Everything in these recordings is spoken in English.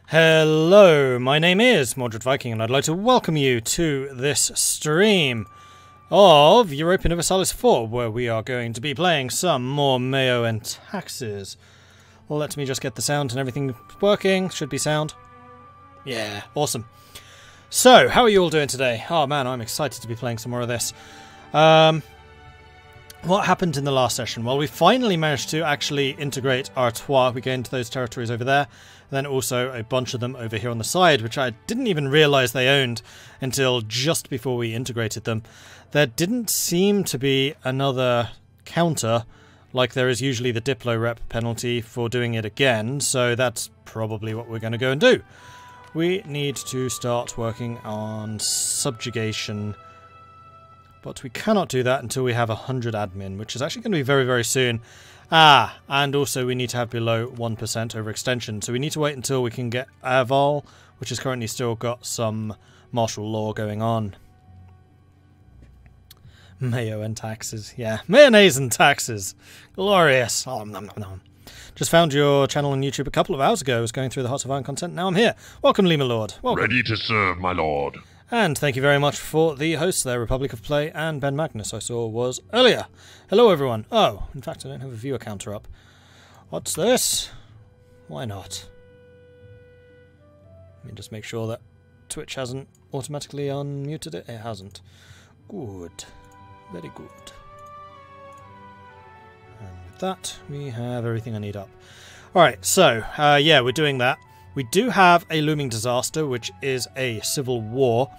Hello, my name is Mordred Viking and I'd like to welcome you to this stream of Europa Universalis 4, where we are going to be playing some more MEIOU and Taxes. Let me just get the sound and everything working. Should be sound. Yeah, awesome. So, how are you all doing today? Oh man, I'm excited to be playing some more of this. What happened in the last session? Well, we finally managed to actually integrate Artois. We gained those territories over there, and then also a bunch of them over here on the side, which I didn't even realise they owned until just before we integrated them. There didn't seem to be another counter, like there is usually the Diplo rep penalty for doing it again, so that's probably what we're going to go and do. We need to start working on subjugation, but we cannot do that until we have 100 admin, which is actually going to be very, very soon. And also we need to have below 1% overextension, so we need to wait until we can get naval, which has currently still got some martial law going on. MEIOU and Taxes, yeah. Mayonnaise and Taxes. Glorious. Oh, nom, nom, nom. Just found your channel on YouTube a couple of hours ago. I was going through the Hearts of Iron content. Now I'm here. Welcome, Lee, my lord. Welcome. Ready to serve, my lord. And thank you very much for the hosts there, Republic of Play and Ben Magnus, I saw was earlier. Hello, everyone. Oh, in fact, I don't have a viewer counter up. What's this? Why not? Let me just make sure that Twitch hasn't automatically unmuted it. It hasn't. Good. Very good. And with that, we have everything I need up. Alright, so, yeah, we're doing that. We do have a looming disaster, which is a civil war.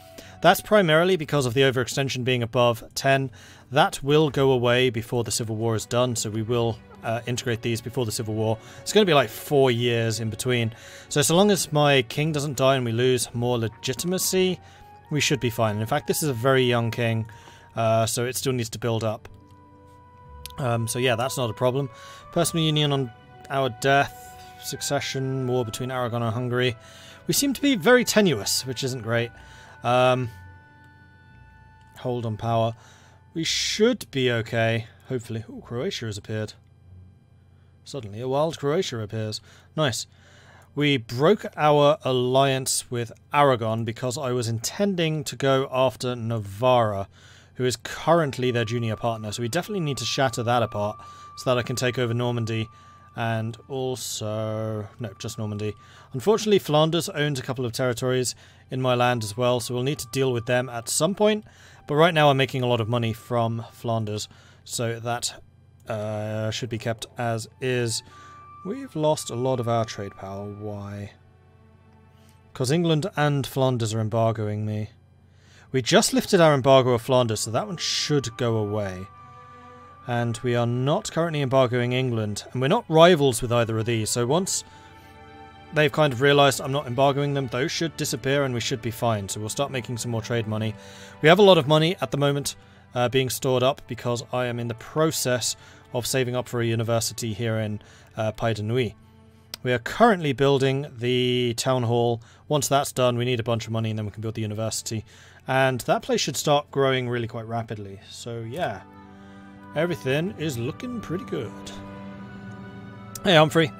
That's primarily because of the overextension being above 10. That will go away before the civil war is done, so we will integrate these before the civil war. It's going to be like 4 years in between. So long as my king doesn't die and we lose more legitimacy, we should be fine. In fact, this is a very young king, so it still needs to build up. So yeah, that's not a problem. Personal union on our death. Succession war between Aragon and Hungary. We seem to be very tenuous, which isn't great. Hold on power. We should be okay, hopefully. Ooh, Croatia has appeared. Suddenly a wild Croatia appears. Nice. We broke our alliance with Aragon because I was intending to go after Navarra, who is currently their junior partner. So we definitely need to shatter that apart so that I can take over Normandy. And also... no, just Normandy. Unfortunately, Flanders owns a couple of territories in my land as well, so we'll need to deal with them at some point. But right now I'm making a lot of money from Flanders, so that should be kept as is. We've lost a lot of our trade power. Why? Because England and Flanders are embargoing me. We just lifted our embargo of Flanders, so that one should go away. And we are not currently embargoing England, and we're not rivals with either of these, so once they've kind of realised I'm not embargoing them, those should disappear and we should be fine, so we'll start making some more trade money. We have a lot of money at the moment being stored up because I am in the process of saving up for a university here in Pays de Nuit. We are currently building the town hall. Once that's done, we need a bunch of money and then we can build the university. And that place should start growing really quite rapidly, so yeah. Everything is looking pretty good. Hey Humphrey,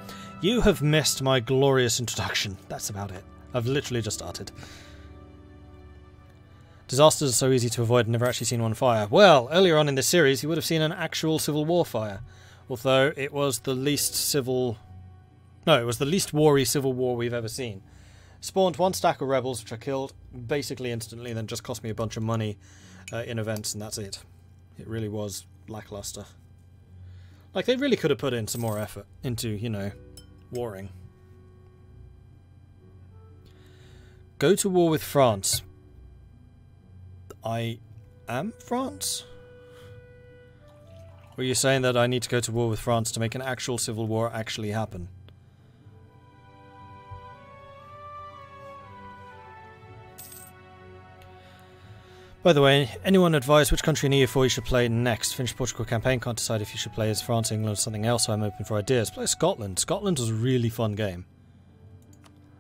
you have missed my glorious introduction. That's about it. I've literally just started. Disasters are so easy to avoid, never actually seen one fire. Well, earlier on in this series you would have seen an actual civil war fire. Although it was the least civil... no, it was the least war-y civil war we've ever seen. Spawned one stack of rebels which I killed basically instantly, then just cost me a bunch of money in events, and that's it. It really was lackluster. Like, they really could have put in some more effort into, you know, warring. Go to war with France. I am France? Were you saying that I need to go to war with France to make an actual civil war actually happen? By the way, anyone advise which country in EU4 you should play next? Finish Portugal campaign, can't decide if you should play as France, England, or something else, so I'm open for ideas. Play Scotland. Scotland was a really fun game.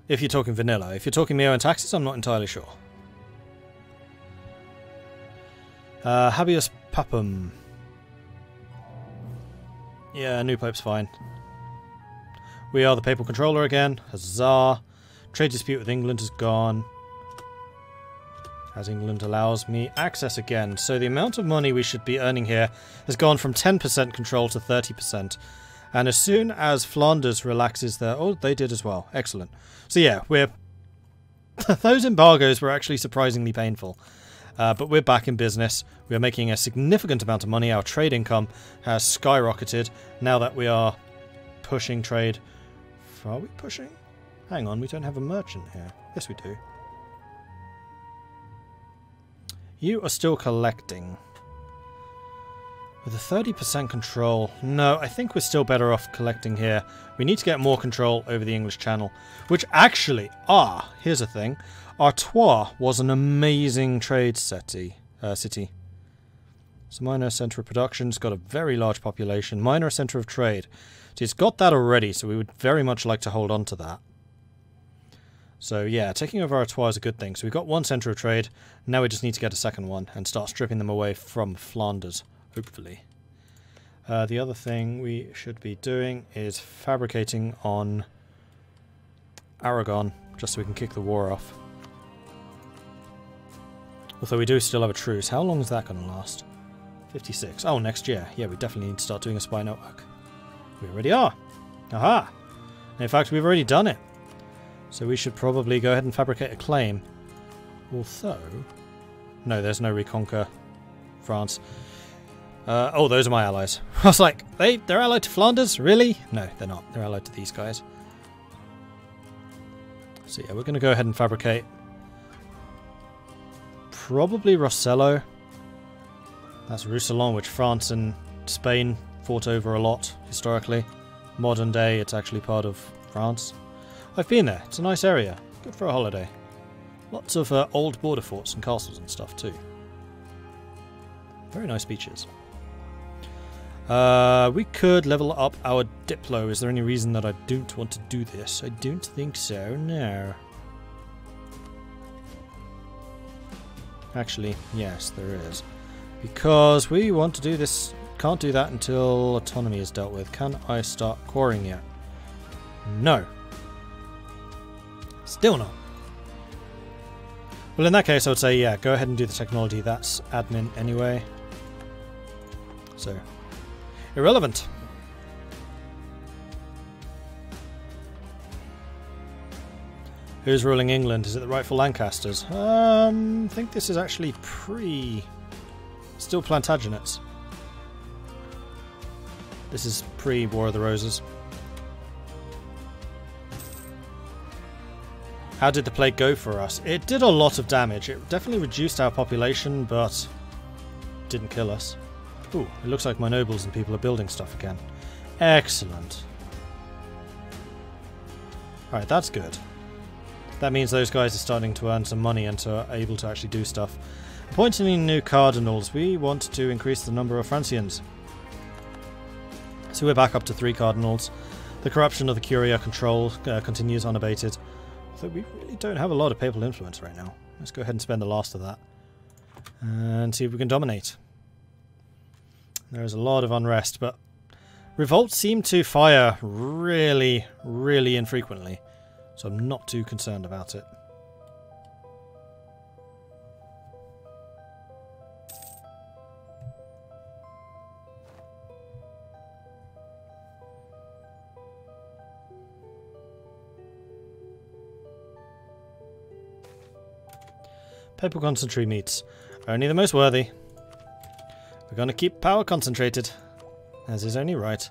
If you're talking vanilla. If you're talking MEIOU and Taxes, I'm not entirely sure. Habeas Papum. Yeah, new Pope's fine. We are the Papal Controller again. Huzzah. Trade dispute with England is gone. As England allows me access again. So the amount of money we should be earning here has gone from 10% control to 30%. And as soon as Flanders relaxes their... Oh, they did as well. Excellent. So yeah, we're... Those embargoes were actually surprisingly painful. But we're back in business. We are making a significant amount of money. Our trade income has skyrocketed now that we are pushing trade. Are we pushing? Hang on, we don't have a merchant here. Yes, we do. You are still collecting. With a 30% control... No, I think we're still better off collecting here. We need to get more control over the English Channel. Which actually... here's a thing. Artois was an amazing trade city. It's a minor centre of production. It's got a very large population. Minor centre of trade. So it's got that already, so we would very much like to hold on to that. So yeah, taking over Artois is a good thing. So we've got one centre of trade. Now we just need to get a second one and start stripping them away from Flanders, hopefully. The other thing we should be doing is fabricating on Aragon, just so we can kick the war off. Although we do still have a truce. How long is that going to last? 56. Oh, next year. Yeah, we definitely need to start doing a spy network. We already are. Aha! And in fact, we've already done it. So we should probably go ahead and fabricate a claim. Although... No, there's no reconquer France. Oh, those are my allies. I was like, they're allied to Flanders? Really? No, they're not. They're allied to these guys. So yeah, we're going to go ahead and fabricate. Probably Rossello. That's Roussillon, which France and Spain fought over a lot, historically. Modern day, it's actually part of France. I've been there. It's a nice area. Good for a holiday. Lots of old border forts and castles and stuff too. Very nice beaches. We could level up our Diplo. Is there any reason that I don't want to do this? I don't think so, no. Actually, yes, there is. Because we want to do this... Can't do that until autonomy is dealt with. Can I start coring yet? No. Still not. Well, in that case, I would say, yeah, go ahead and do the technology. That's admin anyway. So, irrelevant. Who's ruling England? Is it the rightful Lancasters? I think this is actually still Plantagenets. This is pre-War of the Roses. How did the plague go for us? It did a lot of damage. It definitely reduced our population, but didn't kill us. Ooh, it looks like my nobles and people are building stuff again. Excellent. Alright, that's good. That means those guys are starting to earn some money and are able to actually do stuff. Appointing new cardinals. We want to increase the number of Francians. So we're back up to 3 cardinals. The corruption of the Curia control continues unabated. So we really don't have a lot of papal influence right now. Let's go ahead and spend the last of that. And see if we can dominate. There is a lot of unrest, but revolts seem to fire really, really infrequently. So I'm not too concerned about it. Papal concentrate meets. Only the most worthy. We're going to keep power concentrated, as is only right.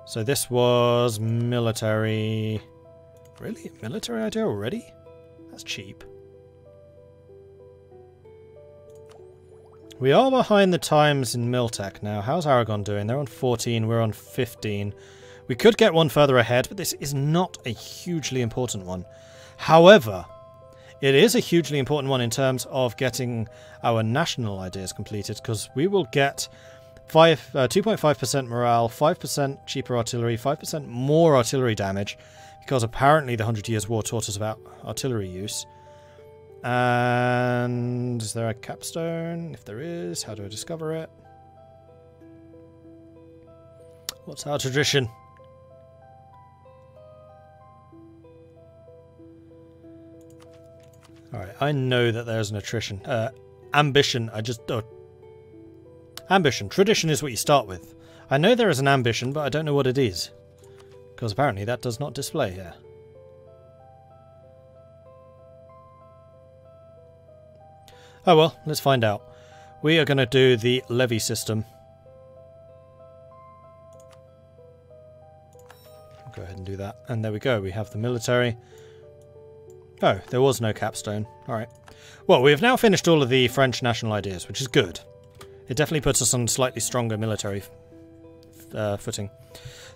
So this was military... Really? Military idea already? That's cheap. We are behind the times in Miltech now. How's Aragon doing? They're on 14, we're on 15. We could get one further ahead, but this is not a hugely important one. However... It is a hugely important one in terms of getting our national ideas completed, because we will get 2.5% morale, 5% cheaper artillery, 5% more artillery damage, because apparently the 100 Years' War taught us about artillery use. And is there a capstone? If there is, how do I discover it? What's our tradition? Alright, I know that there's an attrition. Ambition, ambition. Tradition is what you start with. I know there is an ambition, but I don't know what it is. Because apparently that does not display here. Oh well, let's find out. We are going to do the levy system. Go ahead and do that. And there we go, we have the military. Oh, there was no capstone. Alright. Well, we have now finished all of the French national ideas, which is good. It definitely puts us on slightly stronger military footing.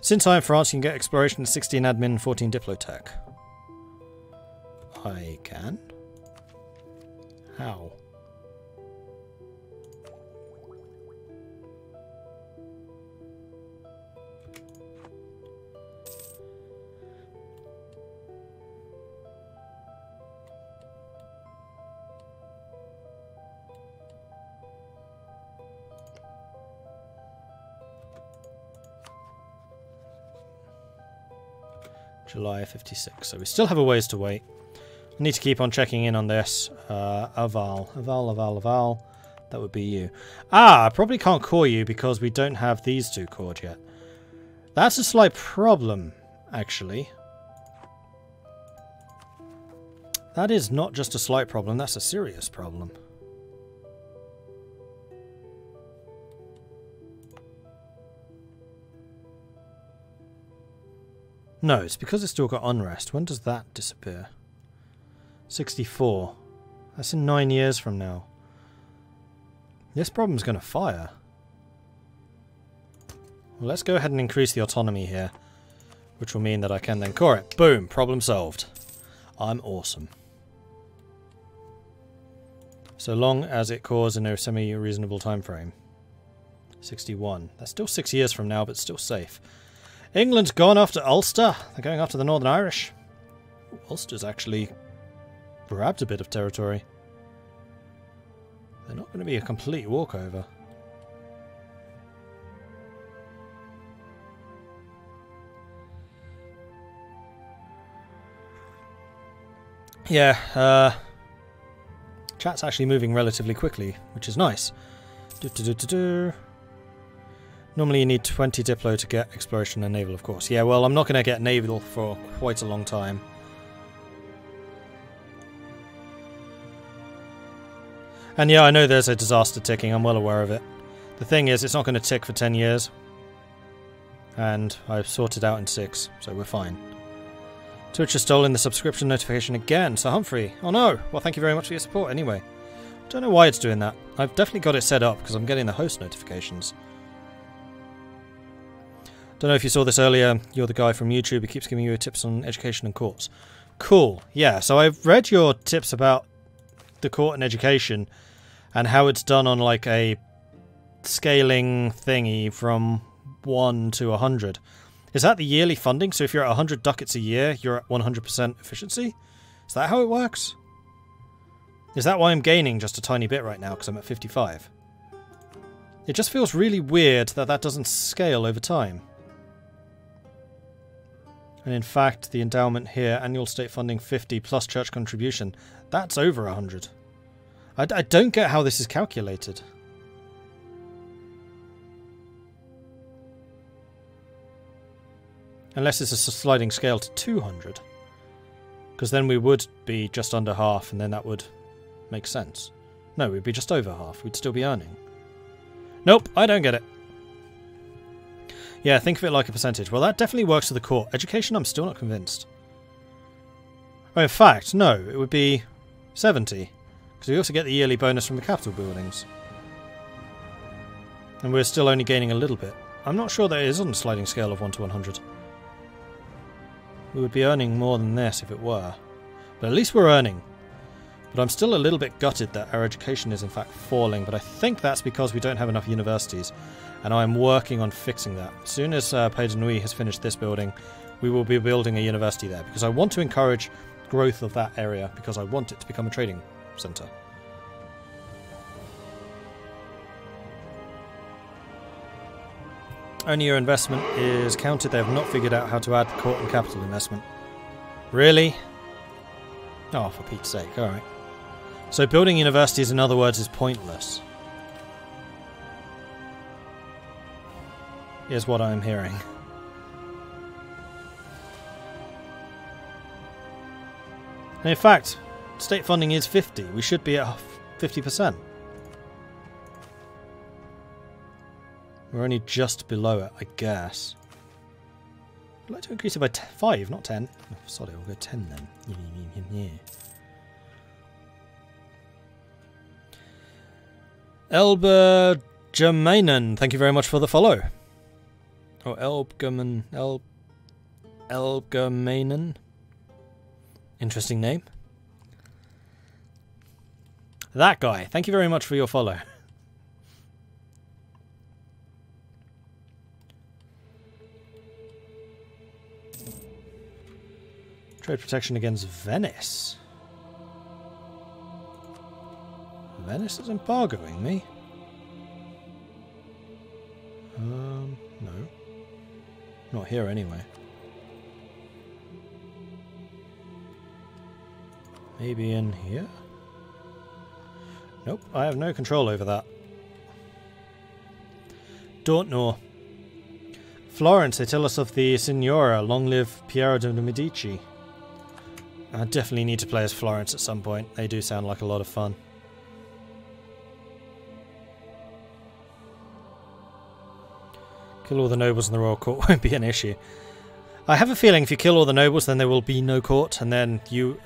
Since I am France, you can get exploration, 16 admin, 14 diplotech. I can? How? July 56, so we still have a ways to wait. I need to keep on checking in on this. Aval. That would be you. I probably can't core you because we don't have these two cored yet. That's a slight problem, actually. That is not just a slight problem, that's a serious problem. No, it's because it's still got unrest. When does that disappear? 64. That's in 9 years from now. This problem's going to fire. Well, let's go ahead and increase the autonomy here, which will mean that I can then core it. Boom! Problem solved. I'm awesome. So long as it cores in a semi-reasonable time frame. 61. That's still 6 years from now, but still safe. England's gone after Ulster. They're going after the Northern Irish. Ulster's actually grabbed a bit of territory. They're not going to be a complete walkover. Yeah, chat's actually moving relatively quickly, which is nice. Normally you need 20 Diplo to get exploration and naval, of course. Yeah, well, I'm not going to get naval for quite a long time. And yeah, I know there's a disaster ticking, I'm well aware of it. The thing is, it's not going to tick for 10 years. And I've sorted out in 6, so we're fine. Twitch has stolen the subscription notification again, Sir Humphrey. Oh no! Well, thank you very much for your support anyway. Don't know why it's doing that. I've definitely got it set up because I'm getting the host notifications. Don't know if you saw this earlier, you're the guy from YouTube who keeps giving you tips on education and courts. Cool, yeah, so I've read your tips about the court and education and how it's done on like a scaling thingy from 1 to 100. Is that the yearly funding? So if you're at 100 ducats a year, you're at 100% efficiency? Is that how it works? Is that why I'm gaining just a tiny bit right now because I'm at 55? It just feels really weird that that doesn't scale over time. And in fact, the endowment here, annual state funding 50 plus church contribution, that's over 100. I don't get how this is calculated. Unless it's a sliding scale to 200. Because then we would be just under half, and then that would make sense. No, we'd be just over half. We'd still be earning. Nope, I don't get it. Yeah, think of it like a percentage. Well, that definitely works for the court. Education, I'm still not convinced. Oh, in fact, no, it would be 70. Because we also get the yearly bonus from the capital buildings. And we're still only gaining a little bit. I'm not sure that it is on a sliding scale of 1 to 100. We would be earning more than this if it were. But at least we're earning. But I'm still a little bit gutted that our education is in fact falling, but I think that's because we don't have enough universities. And I'm working on fixing that. As soon as Pays de Nuit has finished this building, we will be building a university there. Because I want to encourage growth of that area, because I want it to become a trading centre. Only your investment is counted. They have not figured out how to add the court and capital investment. Really? Oh, for Pete's sake. Alright. So building universities, in other words, is pointless. Is what I'm hearing. And in fact, state funding is 50. We should be at 50%. We're only just below it, I guess. I'd like to increase it by 5, not 10. Oh, sorry, we'll go 10 then. Yeah. Elber Germainen, thank you very much for the follow. Oh, Elgermainen. Interesting name. That guy, thank you very much for your follow. Trade protection against Venice. Venice is embargoing me. No. Not here anyway. Maybe in here? Nope, I have no control over that. Don't know. Florence, they tell us of the Signora. Long live Piero de' Medici. I definitely need to play as Florence at some point. They do sound like a lot of fun. Kill all the nobles in the royal court won't be an issue. I have a feeling if you kill all the nobles, then there will be no court, and then you,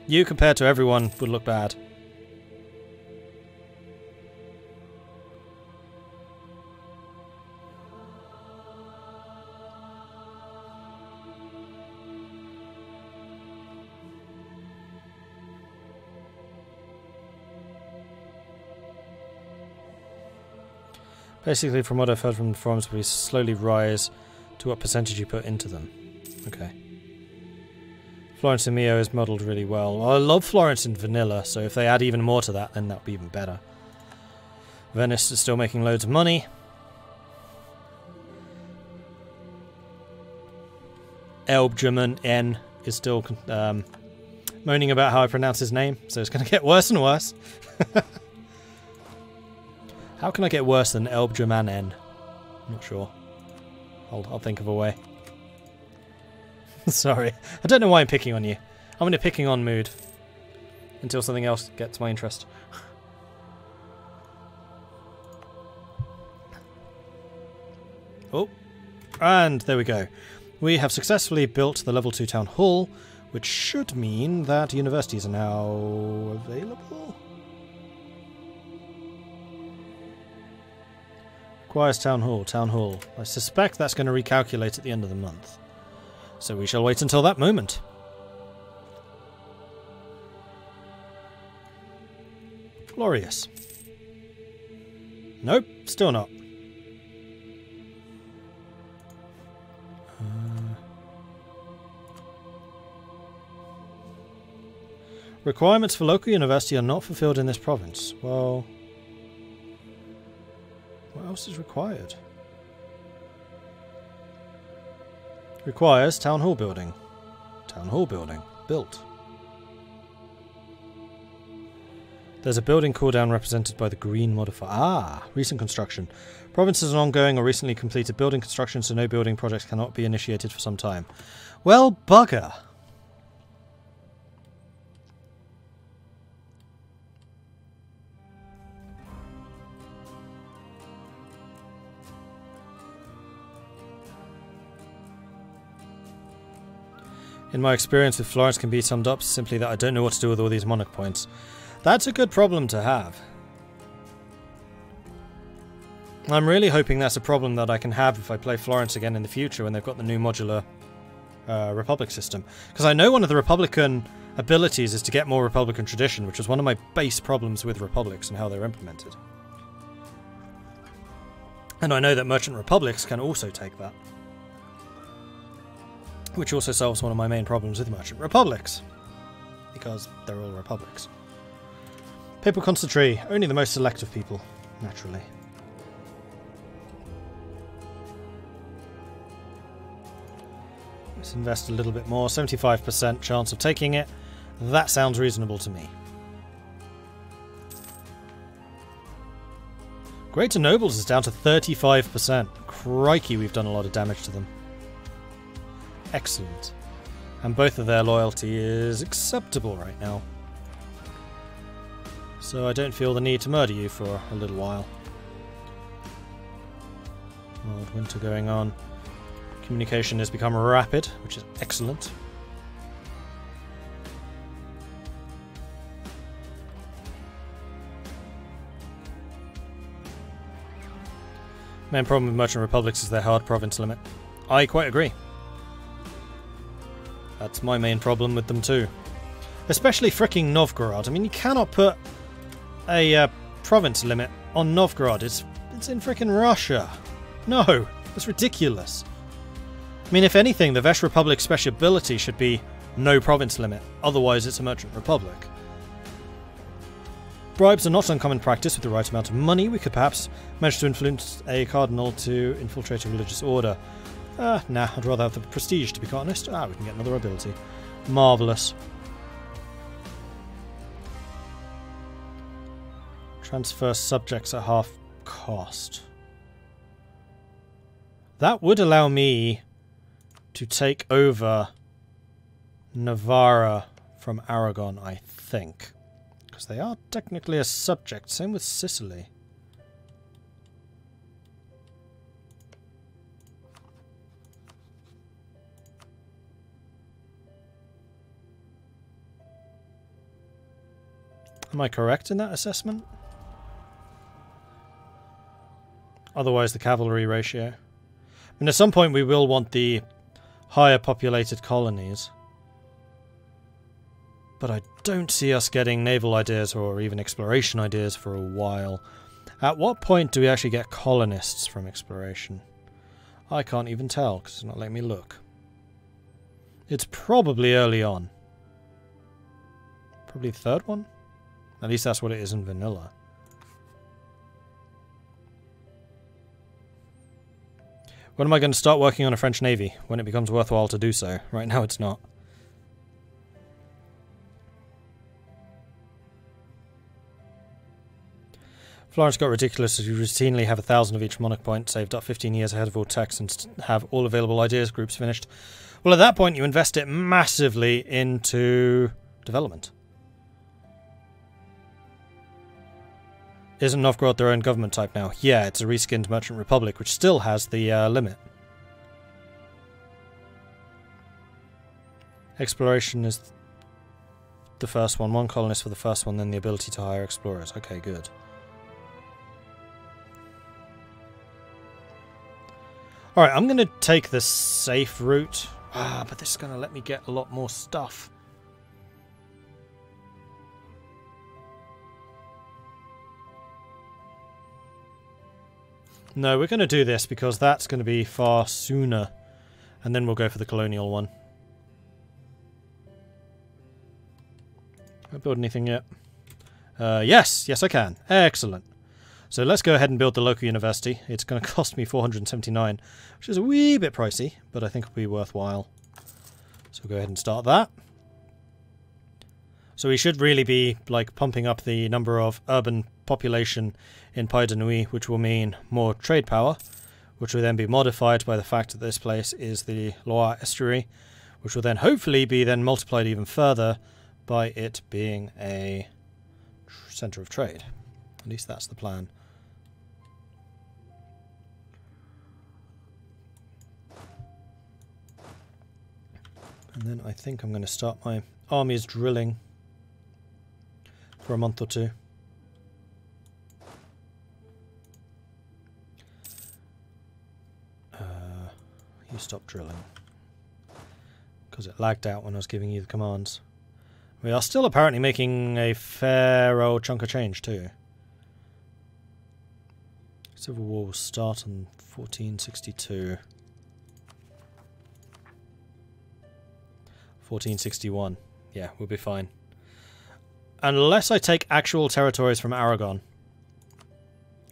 you compared to everyone would look bad. Basically, from what I've heard from the forums, we slowly rise to what percentage you put into them. Okay. Florence and MEIOU is modelled really well. I love Florence in vanilla, so if they add even more to that, then that would be even better. Venice is still making loads of money. Elbgerman N is still moaning about how I pronounce his name, so it's going to get worse and worse. How can I get worse than Elbgerman N? I'm not sure. I'll think of a way. Sorry. I don't know why I'm picking on you. I'm in a picking on mood. Until something else gets my interest. Oh. And there we go. We have successfully built the level 2 town hall, which should mean that universities are now available. Requires town hall, town hall. I suspect that's going to recalculate at the end of the month. So we shall wait until that moment. Glorious. Nope, still not. Requirements for local university are not fulfilled in this province. Well, what else is required? Requires town hall building. Town hall building. Built. There's a building cooldown represented by the green modifier. Ah, recent construction. Province is an ongoing or recently completed building construction, so no building projects cannot be initiated for some time. Well, bugger. In my experience with Florence can be summed up simply that I don't know what to do with all these monarch points. That's a good problem to have. I'm really hoping that's a problem that I can have if I play Florence again in the future when they've got the new modular Republic system. Because I know one of the Republican abilities is to get more Republican tradition, which was one of my base problems with Republics and how they're implemented. And I know that Merchant Republics can also take that. Which also solves one of my main problems with Merchant Republics. Because they're all republics. Papal concentrate, only the most selective people, naturally. Let's invest a little bit more, 75% chance of taking it. That sounds reasonable to me. Greater Nobles is down to 35%. Crikey, we've done a lot of damage to them. Excellent. And both of their loyalty is acceptable right now. So I don't feel the need to murder you for a little while. Mild winter going on. Communication has become rapid, which is excellent. Main problem with merchant republics is their hard province limit. I quite agree. That's my main problem with them too. Especially fricking Novgorod. I mean, you cannot put a province limit on Novgorod. It's in fricking Russia. No, that's ridiculous. I mean, if anything, the Vesh Republic's special ability should be no province limit. Otherwise, it's a merchant republic. Bribes are not uncommon practice. With the right amount of money, we could perhaps manage to influence a cardinal to infiltrate a religious order. Nah, I'd rather have the prestige, to be quite honest. We can get another ability. Marvellous. Transfer subjects at half cost. That would allow me to take over Navarra from Aragon, I think. Because they are technically a subject. Same with Sicily. Am I correct in that assessment? Otherwise the cavalry ratio. I mean, at some point we will want the higher populated colonies. But I don't see us getting naval ideas or even exploration ideas for a while. At what point do we actually get colonists from exploration? I can't even tell because it's not letting me look. It's probably early on. Probably the third one? At least that's what it is in vanilla. When am I going to start working on a French Navy? When it becomes worthwhile to do so. Right now it's not. Florence got ridiculous as we routinely have 1,000 of each monarch point, saved up 15 years ahead of all tax, and have all available ideas groups finished. Well, at that point you invest it massively into development. Isn't Novgorod their own government type now? Yeah, it's a reskinned merchant republic, which still has the limit. Exploration is the first one. One colonist for the first one, then the ability to hire explorers. Okay, good. Alright, I'm going to take the safe route. But this is going to let me get a lot more stuff. No, we're going to do this because that's going to be far sooner. And then we'll go for the colonial one. Can I build anything yet? Yes! Yes, I can. Excellent. So let's go ahead and build the local university. It's going to cost me 479, which is a wee bit pricey, but I think it'll be worthwhile. So we'll go ahead and start that. So we should really be like pumping up the number of urban population in Pays de Nuit, which will mean more trade power, which will then be modified by the fact that this place is the Loire estuary, which will then hopefully be then multiplied even further by it being a centre of trade. At least that's the plan. And then I think I'm going to start my armies drilling for a month or two. You stop drilling. Because it lagged out when I was giving you the commands. We are still apparently making a fair old chunk of change too. Civil War will start in 1462. 1461. Yeah, we'll be fine. Unless I take actual territories from Aragon.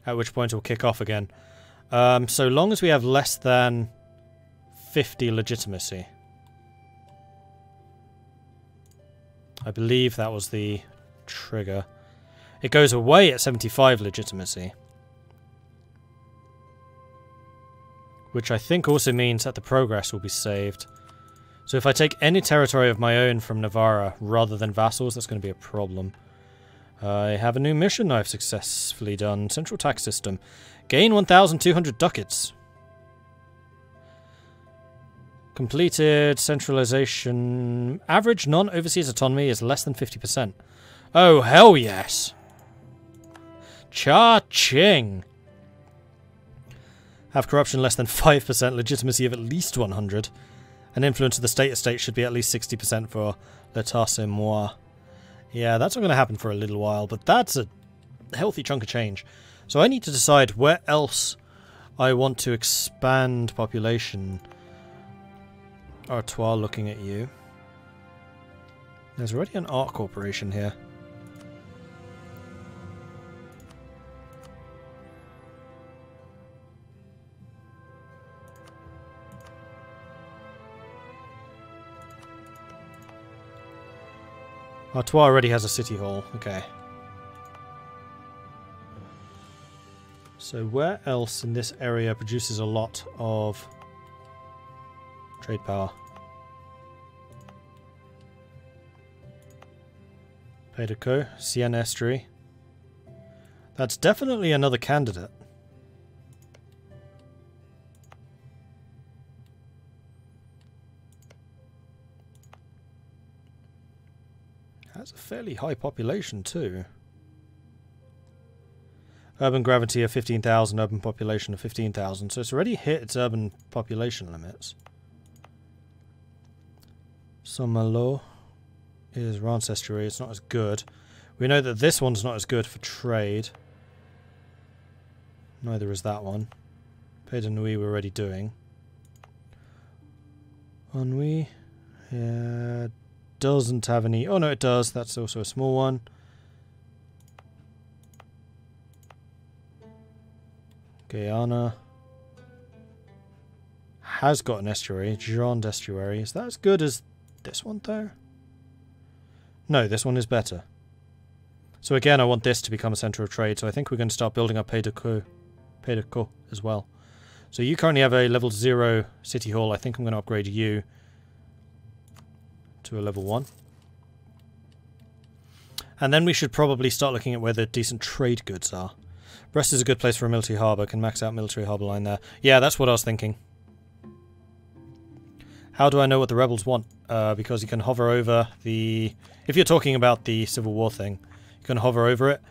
At which point it will kick off again. So long as we have less than 50 legitimacy. I believe that was the trigger. It goes away at 75 legitimacy. Which I think also means that the progress will be saved. So if I take any territory of my own from Navarra rather than vassals, that's going to be a problem. I have a new mission I've successfully done. Central tax system. Gain 1,200 ducats. Completed centralization. Average non-overseas autonomy is less than 50%. Oh, hell yes! Cha-ching! Have corruption less than 5%, legitimacy of at least 100. And influence of the state estate should be at least 60% for l'état c'est moi. Yeah, that's not going to happen for a little while, but that's a healthy chunk of change. So I need to decide where else I want to expand population. Artois, looking at you. There's already an art corporation here. Artois already has a city hall. Okay. So where else in this area produces a lot of trade power? Pays de Caux, Seine Estuary. That's definitely another candidate. That's a fairly high population too. Urban gravity of 15,000, urban population of 15,000, so it's already hit its urban population limits. Saint-Malo is Rance Estuary, it's not as good. We know that this one's not as good for trade. Neither is that one. Pays de Nuit we're already doing. Ennui, yeah, doesn't have any. Oh no, it does. That's also a small one. Guyana has got an estuary. Gironde Estuary. Is that as good as this one though? No, this one is better. So again, I want this to become a centre of trade. So I think we're going to start building up Pays de Caux as well. So you currently have a level 0 city hall. I think I'm going to upgrade you to a level 1. And then we should probably start looking at where the decent trade goods are. Brest is a good place for a military harbour. Can max out military harbour line there. Yeah, that's what I was thinking. How do I know what the rebels want? Because you can hover over the... If you're talking about the Civil War thing, you can hover over it.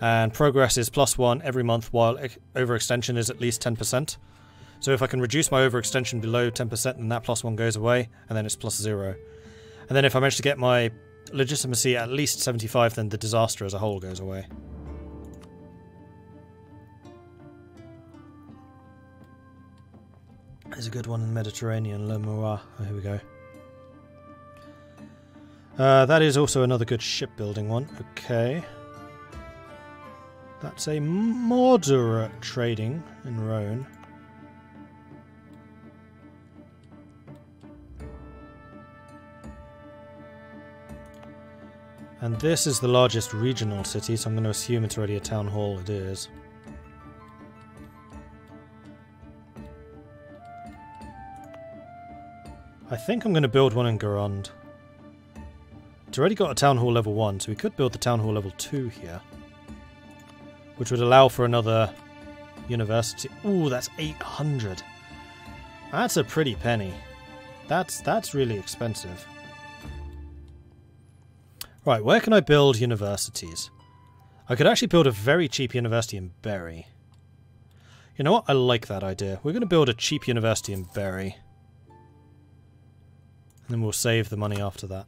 And progress is +1 every month, while overextension is at least 10%. So if I can reduce my overextension below 10%, then that +1 goes away, and then it's +0. And then if I manage to get my legitimacy at least 75, then the disaster as a whole goes away. There's a good one in the Mediterranean, Le Murat. Oh, here we go. That is also another good shipbuilding one. Okay. That's a moderate trading in Rhone. And this is the largest regional city, so I'm going to assume it's already a town hall. It is. I think I'm going to build one in Gironde. It's already got a town hall level 1, so we could build the town hall level 2 here. Which would allow for another university. Ooh, that's 800. That's a pretty penny. That's really expensive. Right, where can I build universities? I could actually build a very cheap university in Berry. You know what? I like that idea. We're going to build a cheap university in Berry. And then we'll save the money after that.